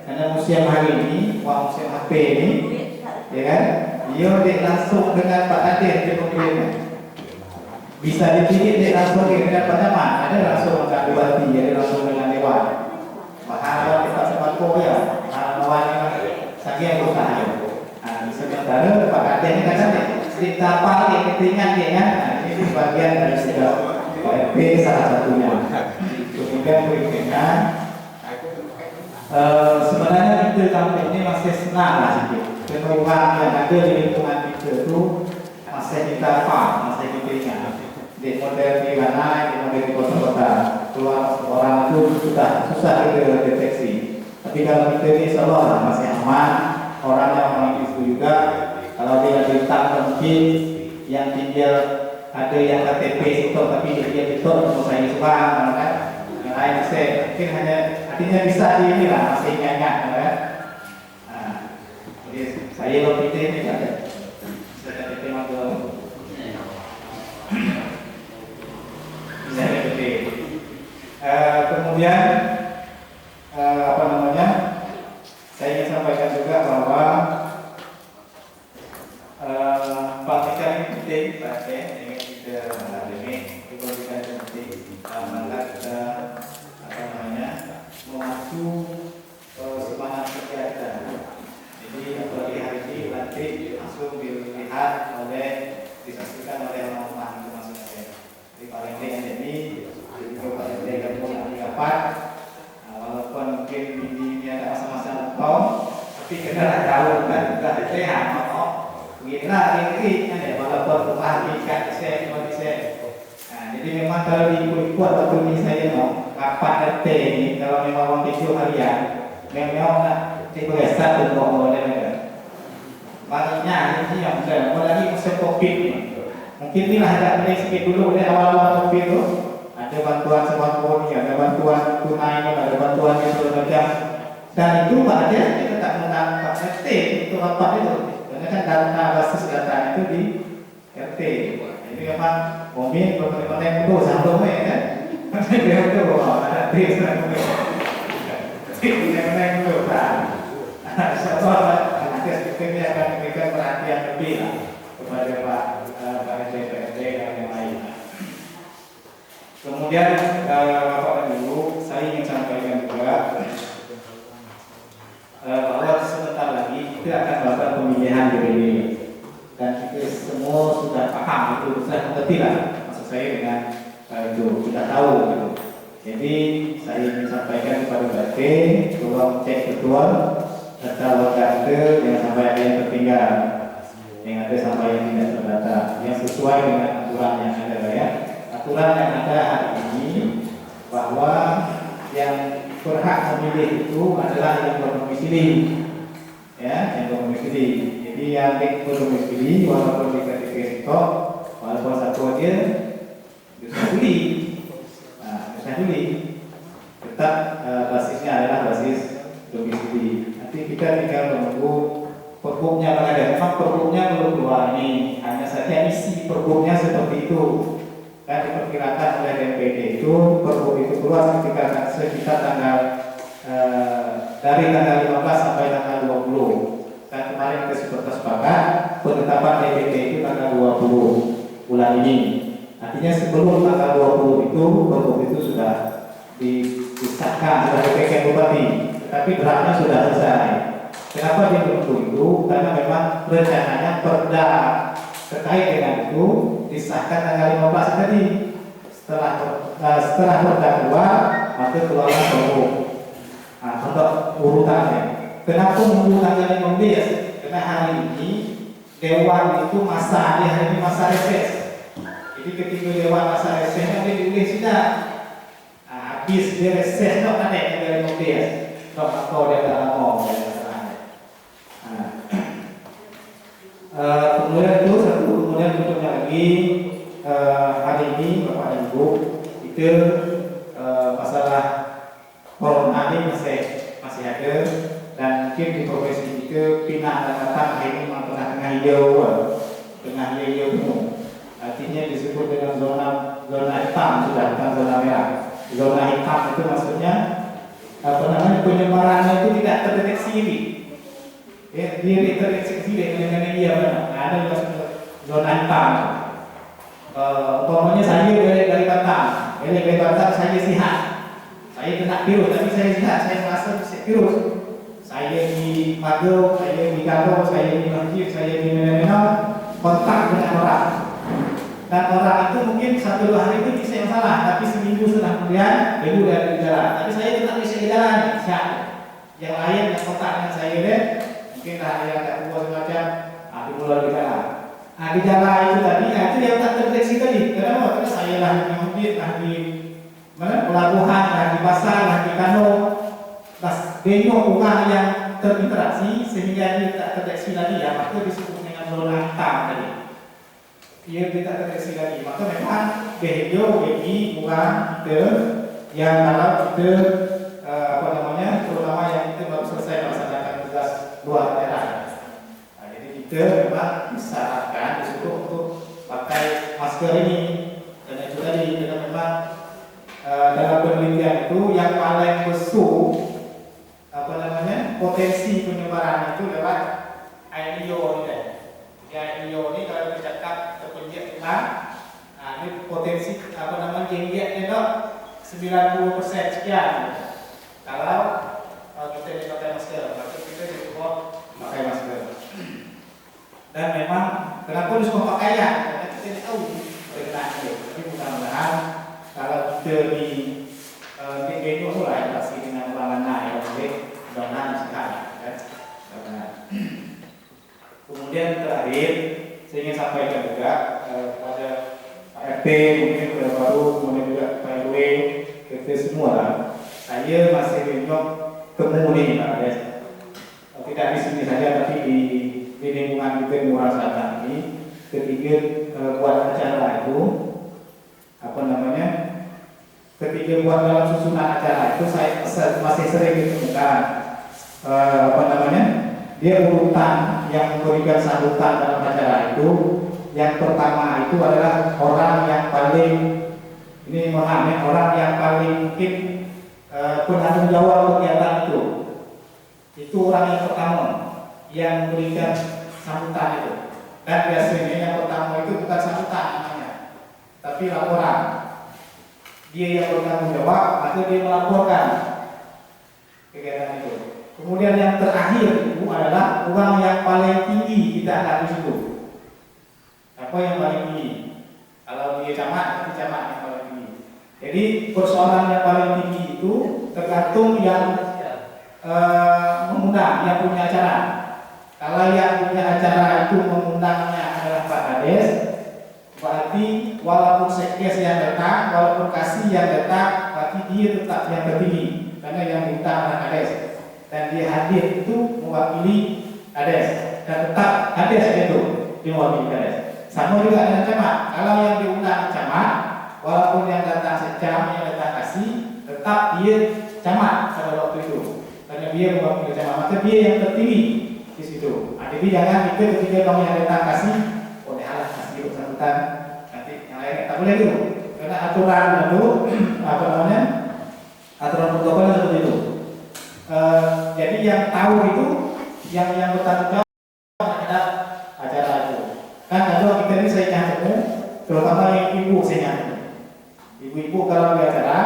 Karena museum hari ini, museum HP ini, ya kan? Dia langsung dengan Pak Ades di pemerintah. Bisa dipilih dia langsung dengan Pak Jaman, ada langsung dengan Bupati, ada langsung dengan Dewan. Mahal kita sembako ya, mahal yang sakit yang bertahan. Sementara Pak Ades ini katanya cerita paling ketinggian dia kan, ini bagian dari segala PRP salah satunya. Kemudian berikutnya, sebenarnya kita kampung ini masih senang lah sedikit. Penurunan yang ada di lingkungan kita itu masih kita paham, masih kita ingat. Di model di mana, di model di kota-kota, keluar orang itu sudah susah kita deteksi. Tapi kalau kita ini insya masih aman, orang itu juga. Kalau dia bintang mungkin yang tinggal ada yang KTP itu tapi dia itu untuk saya suka, kan? Yang lain saya mungkin hanya artinya bisa di ini lah, masih ingat, kan? Nah, jadi saya lebih ini kan, saya KTP mampu. Kemudian apa namanya? Saya ingin sampaikan juga bahwa praktika ini penting, ini kita ini penting maka kita apa namanya memacu semangat kerja kita. Jadi apalagi hari ini nanti langsung dilihat oleh disaksikan oleh orang-orang termasuk saya. Jadi paling ini paling gabung nanti dapat, walaupun mungkin ini ada masa-masa lengkap, tapi kita tahu kan kita sehat, mau beginilah ini kan ya, walaupun rumah ikan saya. Nah, jadi memang kalau diikut ataupun ini saya mau kapan RT ini kalau memang orang tidur harian, memang nak diperiksa untuk oleh mereka. Makanya ini yang sudah mulai musim COVID ini, mungkin inilah ada sedikit dulu dari awal-awal COVID itu. Ada bantuan sembako ini, ada bantuan tunai, ada bantuan yang macam. Dan itu Pak Ades kita tak menang Pak RT untuk rapat itu. Karena kan data basis data itu di RT. Jadi memang mobil berapa-apa itu satu kan. Dia itu ada tiga satu. Tiga itu kan. Insyaallah nanti kita akan memberikan perhatian lebih lah kepada Pak RT dan yang lain. Kemudian Bapak Ibu, saya ingin sampaikan juga bahwa sebentar lagi kita akan melakukan pemilihan DPD dan kita semua sudah paham itu, sudah mengerti lah maksud saya dengan itu sudah tahu gitu. Jadi saya ingin sampaikan kepada BT, tolong cek betul data warga Anda jangan sampai ada yang tertinggal, yang ada sampai yang tidak terdata, yang sesuai dengan aturan yang ada ya. Aturan yang ada hari ini bahwa yang berhak memilih itu adalah yang berdomisili, ya, yang berdomisili. Jadi yang berdomisili walaupun di KTP Stok, walaupun satu dia bisa beli, tetap basisnya adalah basis domisili. Nanti kita tinggal menunggu perbuknya ada. Memang perbuknya belum keluar ini, hanya saja isi perbuknya seperti itu. Dan diperkirakan oleh DPD itu perbuk itu keluar sekitar tanggal dari tanggal 15 sampai tanggal 20. Dan kemarin kita sudah sepakat penetapan DPD itu tanggal 20 bulan ini. Artinya sebelum tanggal 20 itu perbuk itu sudah disahkan, sudah dipegang Bupati, tetapi draftnya sudah selesai. Kenapa dia menunggu itu? Karena memang rencananya perda terkait dengan itu disahkan tanggal 15 tadi. Setelah perda keluar, maka keluarlah perbu. Nah, untuk urutannya. Kenapa menunggu tanggal 15? Karena hari ini Dewan itu hari ini masa reses. Jadi ketika Dewan masa resesnya dia dipilih sudah. Nah, habis dia reses tak ada yang dari mobil tak apa dia tak lama masalahnya. Kemudian itu satu kemudian bentuknya lagi hari ini Bapak dan Ibu itu masalah corona ini masih ada dan mungkin di profesi itu pindah dan datang ini memang tengah hijau penuh. Artinya disebut dengan zona hitam sudah bukan zona merah. Zona hitam itu maksudnya penyebarannya itu tidak terdeteksi ini. Ya, dia terdeteksi dengan dia benar. Ada yang masuk zona hitam. Umpamanya saya dari Batam, saya sehat. Saya kena virus, tapi saya sehat, saya merasa virus. Saya di Magelang, saya di Gabung, saya di Masjid, saya di mana-mana kontak dengan orang. Dan orang itu mungkin 1-2 hari itu bisa yang salah, tapi seminggu setelah kemudian ibu dari gejala. Tapi saya tetap bisa gejala nih, sehat. Yang lain yang kontak dengan saya deh, mungkin ada yang tak buat semacam, itu mulai gejala. Gejala itu tadi, itu yang tak terdeteksi tadi. Kenapa? Karena saya lah di masjid, lah di pelabuhan, lah di pasar, lah di kano, banyak orang yang terinteraksi sehingga dia tak terdeteksi lagi ya, maka disebut dengan zona hitam tadi. Ia tidak terdeteksi lagi, maka memang behavior bagi orang kita yang kalau kita terutama yang kita baru selesai melaksanakan tugas luar daerah. Jadi kita memang disarankan disuruh untuk pakai masker ini. Dan itu tadi karena memang dalam penelitian itu yang paling besar potensi penyebaran itu lewat air liur ini. Air liur ini kalau kita cakap terpenjat hilang, ini potensi genggetnya itu 90% sekian. Kalau kita tidak pakai masker, maka kita tidak pakai masker. Dan memang kenapa harus pemakaian? Karena kita tidak tahu terkena itu. Tapi mudah-mudahan kalau kita di venue mulai interaksi dengan orang lain yang baik, mudah-mudahan sehat. Kemudian terakhir saya ingin sampaikan juga kepada Pak RT, mungkin baru kemudian juga Pak RW, kita semua. Saya masih banyak temu nih Pak Des. Tidak di sini saja, tapi di lingkungan kita di Muara Selatan ini, ketika buat acara itu, ketika buat dalam susunan acara itu saya masih sering ditemukan dia urutan yang memberikan sambutan dalam acara itu. Yang pertama itu adalah orang yang paling orang yang paling mungkin penanggung jawab kegiatan itu. Itu orang yang pertama yang memberikan sambutan itu. Dan biasanya yang pertama itu bukan sambutan namanya, tapi laporan. Dia yang bertanggung jawab, maka dia melaporkan kegiatan itu. Kemudian yang terakhir itu adalah orang yang paling tinggi kita ada di situ. Apa yang paling tinggi? Kalau dia camat, nanti camat yang paling tinggi. Jadi persoalan yang paling tinggi itu tergantung yang mengundang, yang punya acara. Kalau yang punya acara itu mengundangnya adalah Pak Kades, berarti walaupun sekdes yang datang, walaupun kasih yang datang, berarti dia tetap yang tertinggi karena yang diundang adalah Kades. Dan dia hadir itu mewakili Kades dan tetap Kades itu dia mewakili Kades. Sama juga dengan camat. Kalau yang diundang camat, walaupun yang datang secam, yang datang kasih, tetap dia camat pada waktu itu. Karena dia mewakili camat, maka dia yang tertinggi di situ. Jadi jangan itu ketika kamu yang datang kasih, halah kasih sambutan, nanti yang lain tak boleh itu. Karena aturan itu aturan protokol seperti itu. Jadi yang tahu itu yang bertanggung jawab terhadap acara itu. Kan kalau kita ini saya nyatakan, terutama yang ibu saya nyatakan. Ibu-ibu kalau di acara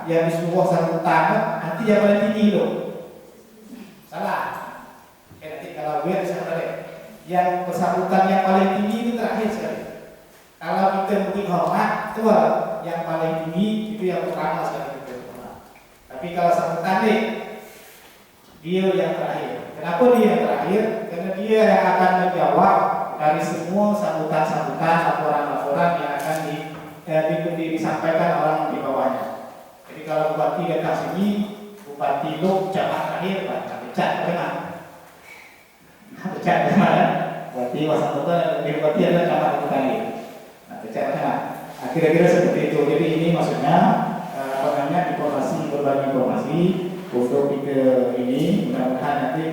yang disuruh sambutan nanti yang paling tinggi loh. Salah. Nanti kalau gue bisa balik. Yang bersambutan yang paling tinggi itu terakhir sekali. Kalau kita mungkin hormat, itu yang paling tinggi itu yang pertama sekali kita hormat. Tapi kalau sambutan nih, dia yang terakhir. Kenapa dia yang terakhir? Karena dia yang akan menjawab dari semua sambutan-sambutan, laporan-laporan yang akan disampaikan orang di bawahnya. Jadi kalau bupati datang sini, Bupati Lok camat terakhir, Pak pecat kena. Pecat kena ya. Bupati Wasantota, Bupati adalah camat terakhir. Nah, pecat kena. Nah, kira-kira seperti itu. Jadi ini maksudnya informasi, berbagi informasi untuk kita ini mudah-mudahan nanti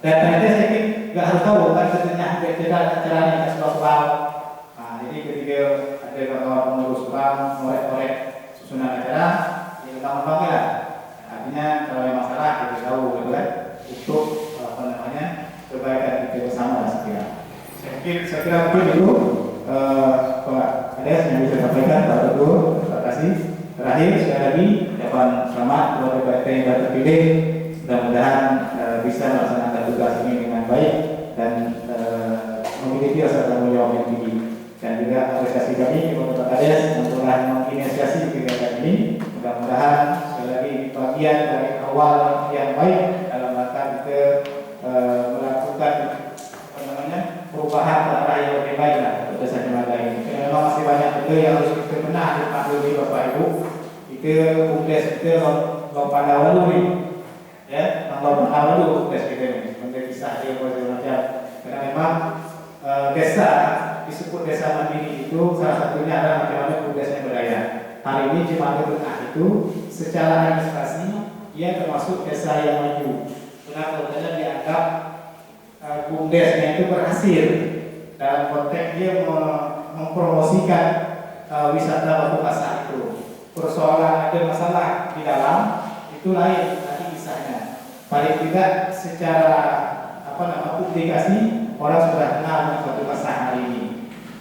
data itu saya pikir nggak harus tahu kan sebenarnya tidak caranya kita sebab. Nah, jadi ketika ada kawan pengurus bank ngorek-ngorek susunan acara, ya gampang ya. Artinya kalau ada masalah kita tahu gitu kan untuk kebaikan kita bersama sekalian. Saya kira mungkin itu Pak Kades yang bisa sampaikan Pak Teguh. Terima kasih. Terakhir sekali lagi ucapan selamat kepada PRT yang baru terpilih. Mudah-mudahan bisa melaksanakan tugas ini dengan baik dan memiliki rasa tanggung jawab yang tinggi. Dan juga apresiasi kami kepada Pak Kades yang telah menginisiasi kegiatan ini. Mudah-mudahan sekali lagi bagian dari awal yang baik dalam rangka kita melakukan perubahan ke arah yang lebih baik lah untuk desa Cemara ini. Memang masih banyak juga yang harus kita benar dipanggil Bapak Ibu. Kita kumdes kita lompat awal dulu, ya, lompat awal dulu kumdes kita ini. Sebenarnya kisah dia macam. Karena memang desa disebut desa mandiri itu salah satunya adalah macam mana kumdesnya berdaya. Hari ini Cemara Tengah itu secara administrasi ia termasuk desa yang maju. Kenapa? Karena dianggap kumdesnya itu berhasil dalam konteks dia mempromosikan wisata Batu Kasah itu. Persoalan ada masalah di dalam itu lain nanti kisahnya. Paling tidak secara publikasi orang sudah kenal dengan Batu Kasah hari ini.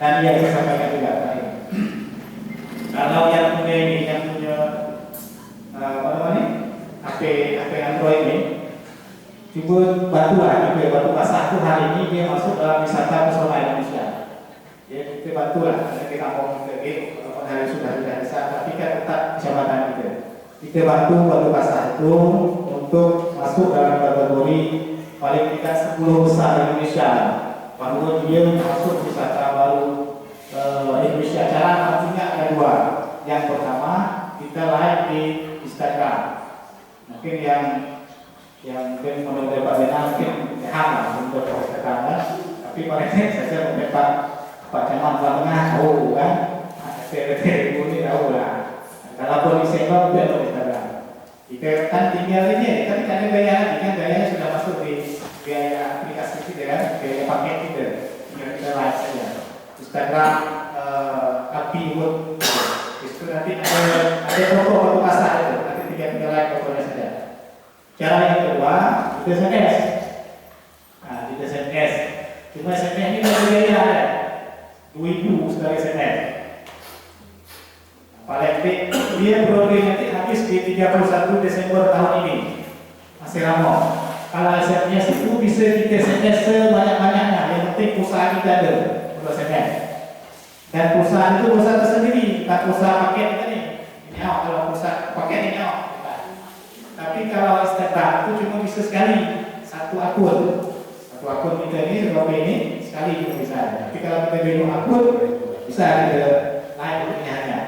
Dan yang saya sampaikan juga tadi. Kalau yang punya ini, yang punya HP Android ini, coba bantulah juga Batu Kasah itu hari ini dia masuk dalam wisata pesona Indonesia. Ya, kita bantulah karena kita ngomong ke gitu, walaupun hari sudah tidak bisa, tapi kan tetap kecamatan kita. Kita bantu Batu Kasah itu untuk masuk dalam kategori paling tidak 10 besar Indonesia. Bahwa dia masuk wisata baru Indonesia. Cara artinya ada dua. Yang pertama kita live di Instagram. Mungkin yang mungkin menurut Pak Bena mungkin paham untuk Instagram, tapi pada saya mungkin Pak Camat Tengah tahu kan, SPRT ini tahu lah. Kalaupun di sektor dia tahu Instagram. Kita kan tinggal ini, tapi ada gaya lagi kan, gayanya sudah masuk di gaya aplikasi kita kan, gaya paket kita. Tinggal kita live saja. Instagram api wood itu nanti ada foto Batu Kasah itu, nanti tinggal like fotonya saja. Cara yang kedua, kita SMS. Nah, kita SMS. Cuma SMS ini ada biaya ada. 2.000 sekali SMS. Paling dia berarti nanti habis di 31 Desember tahun ini. Masih lama. Kalau SMS itu bisa kita SMS sebanyak-banyaknya. Yang penting pulsa kita ada untuk SMS. Dan pulsa itu pulsa tersendiri, bukan pulsa paket tadi. Ini kalau pulsa paket ini tapi kalau Instagram itu cuma bisa sekali satu akun kita ini seperti ini sekali cuma bisa. Tapi kalau kita beli akun bisa kita live pilihannya.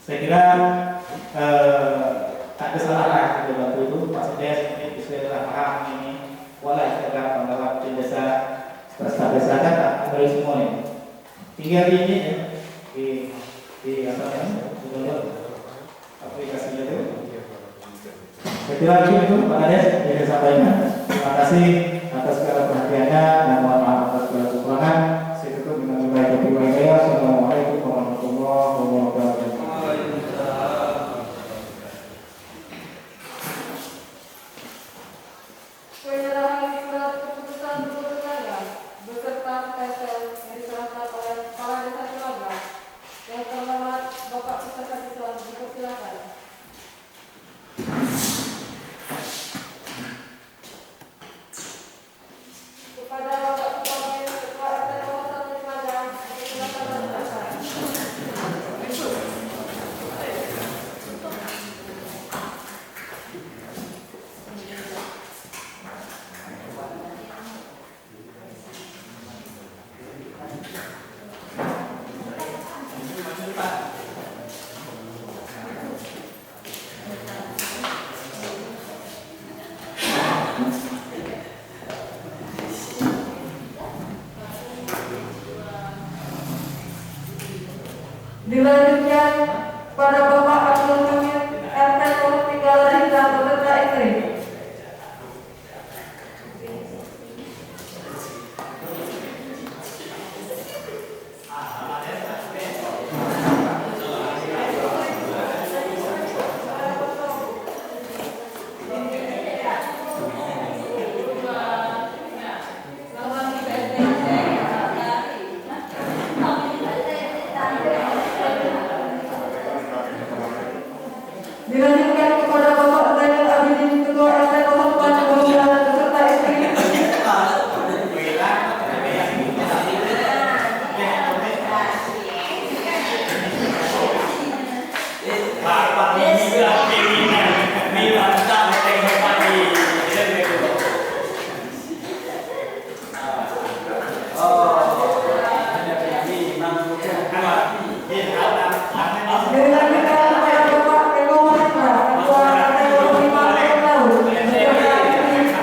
Saya kira tak ada salah lah kita bantu itu. Pak Sedes mungkin bisa paham ini. Walau Instagram mendapat desa desa kan tak ada semua ini. Tinggal di ini ya, di apa namanya aplikasinya itu. Saya kira itu Pak Kades yang saya sampaikan. Terima kasih atas segala perhatiannya dan mohon maaf atas segala kekurangan. Saya tutup dengan baik saya. Assalamualaikum warahmatullahi wabarakatuh. Penyerahan surat keputusan gubernur Cilacap beserta stempel yang diserahkan oleh Kepala Desa Cilacap. Yang terhormat Bapak peserta siswa dipersilakan. Kepada Bapak Ketua RT 01 Cilacap, dipersilakan pada Bapak Abdul Hamid RT 03 Rita beserta istri. Dilanjutkan kepada Bapak Zainal Abidin Ketua RT 04 Bawulan beserta istri. Dilanjutkan kepada Bapak Eko Mahendra Ketua RT 05 Laut beserta istri.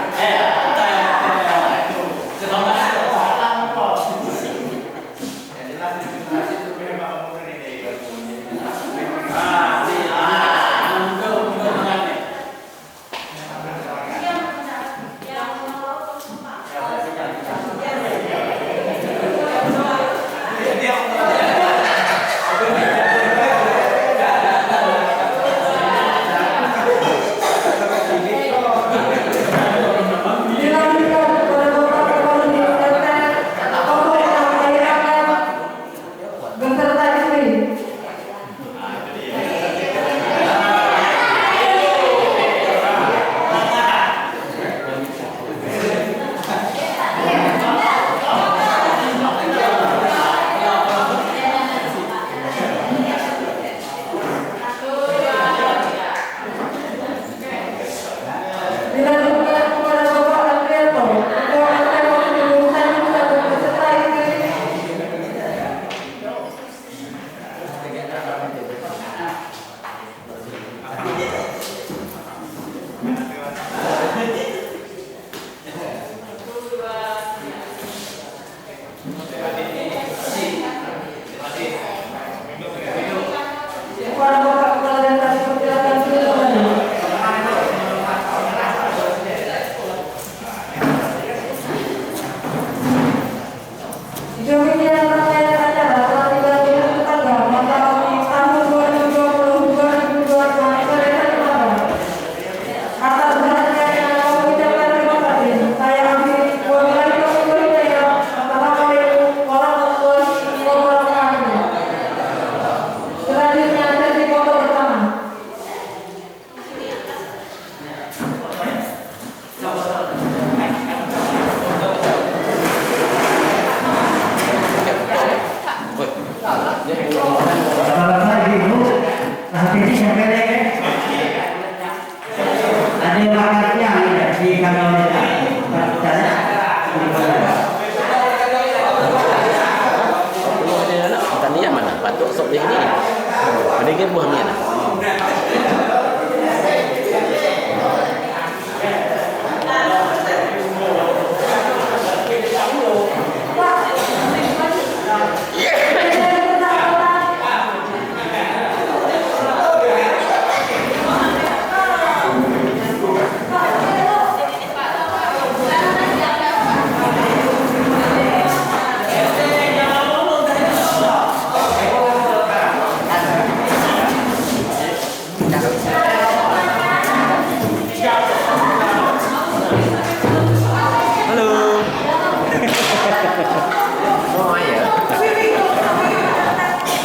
Dilanjutkan kepada Bapak Kepala RT 06 Kairakan beserta istri. Dilanjutkan kepada Bapak Andrianto Ketua RT 07 Tanjung Satu beserta istri. Kepada Bapak Kepala Desa dipersilakan duduk kembali. Demikian rangkaian acara pelatihan bina tetangga masa tahun 2020-2022 Kabupaten Malang. Atas perhatiannya kami ucapkan terima kasih. Saya akhiri. Wassalamualaikum warahmatullahi wabarakatuh. Selanjutnya sesi foto bersama. Ada bakatnya di kantor kita. Tadi yang mana? Patuk sok dia ni. Ada ke buah ni?